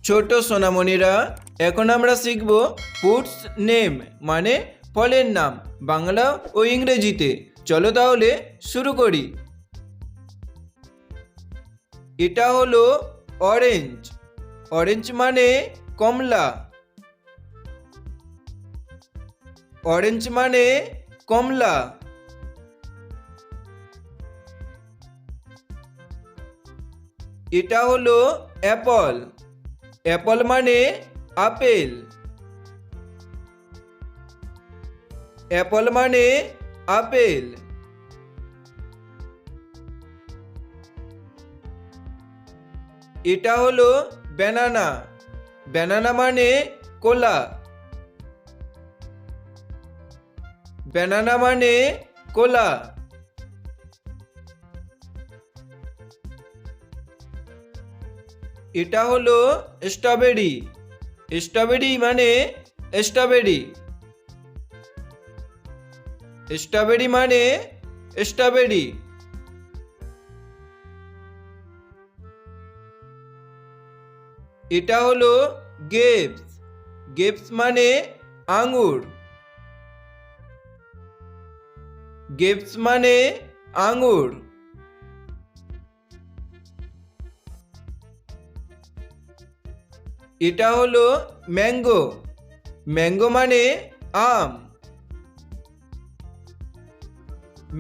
ছোট সোনামণিরা, এখন আমরা শিখব ফ্রুটস নেম মানে ফলের নাম বাংলা ও ইংরেজিতে। চলো তাহলে শুরু করি। এটা হলো অরেঞ্জ। অরেঞ্জ মানে কমলা। অরেঞ্জ মানে কমলা। এটা হলো অ্যাপল। অ্যাপল মানে আপেল। অ্যাপল মানে আপেল। এটা হলো ব্যানানা। ব্যানানা মানে কলা। ব্যানানা মানে কলা। এটা হলো স্ট্রবেরি। স্ট্রবেরি মানে স্ট্রবেরি। স্ট্রবেরি মানে স্ট্রবেরি। এটা হলো গ্রেপস। গ্রেপস মানে আঙ্গুর। গ্রেপস মানে আঙ্গুর। এটা হলো ম্যাঙ্গো। ম্যাঙ্গো মানে আম।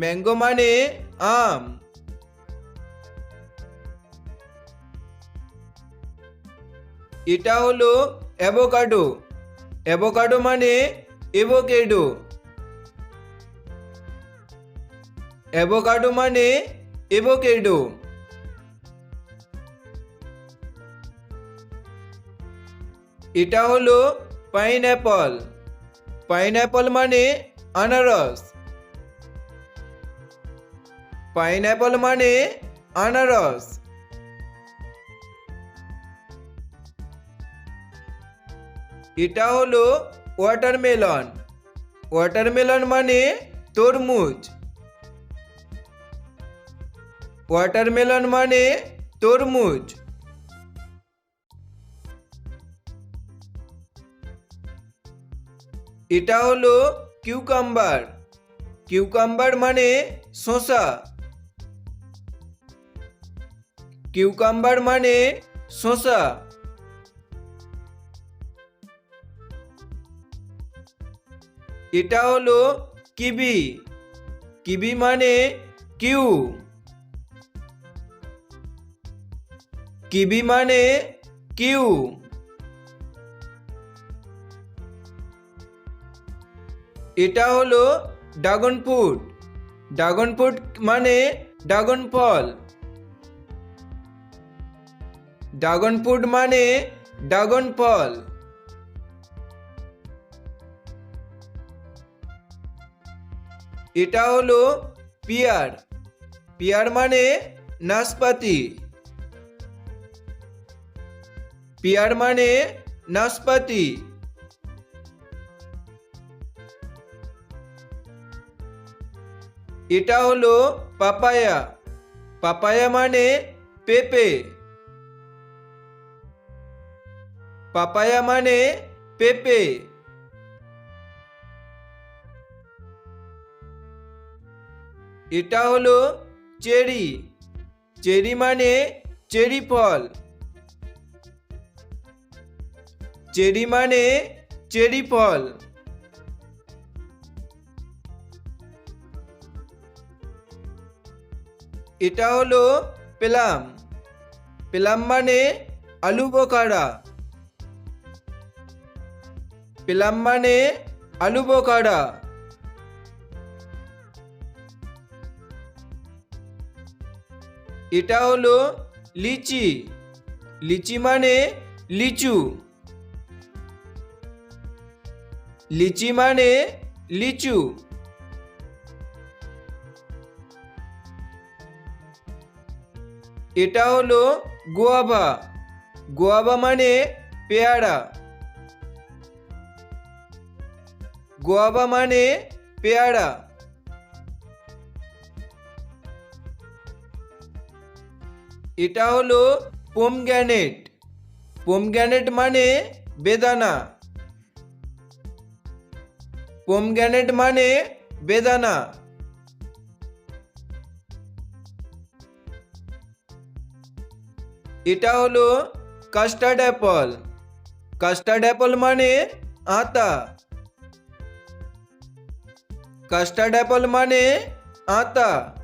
ম্যাঙ্গো মানে আম। এটা হলো অ্যাভোকাডো। অ্যাভোকাডো মানে এভোকেডো। অ্যাভোকাডো মানে এভোকেডো। এটা হলো পাইনঅ্যাপল। পাইনঅ্যাপল মানে আনারস। পাইনঅ্যাপল মানে আনারস। এটা হলো ওয়াটারমেলন। ওয়াটারমেলন মানে তরমুজ। ওয়াটারমেলন মানে তরমুজ। এটা হলো কিউকাম্বার। কিউকাম্বার মানে শসা। কিউকাম্বার মানে শসা। এটা হলো কিবি। কিবি মানে কিউ। কিবি মানে কিউ। এটা হলো ড্রাগন ফ্রুট। ড্রাগন ফ্রুট মানে ড্রাগন ফল। ড্রাগন ফ্রুট মানে ড্রাগন ফল। এটা হলো পিয়ার। পিয়ার মানে নাশপাতি। পিয়ার মানে নাশপাতি। এটা হলো পাপায়া। পাপায়া মানে পেঁপে। পাপায়া মানে পেঁপে। এটা হলো চেরি। চেরি মানে চেরি ফল। চেরি মানে চেরি ফল। এটা হলো প্লাম। প্লাম মানে আলু বোখারা। প্লাম মানে আলু বোখারা। এটা হলো লিচি। লিচি মানে লিচু। লিচি মানে লিচু। এটা হলো গোয়াভা। গোয়াভা মানে পেয়ারা। গোয়াভা মানে পেয়ারা। এটা হলো পোমগ্রানেট। পোমগ্রানেট মানে বেদানা। পোমগ্রানেট মানে বেদানা। এটা হলো কাস্টার্ড অ্যাপল। কাস্টার্ড অ্যাপল মানে আতা। কাস্টার্ড অ্যাপল মানে আতা।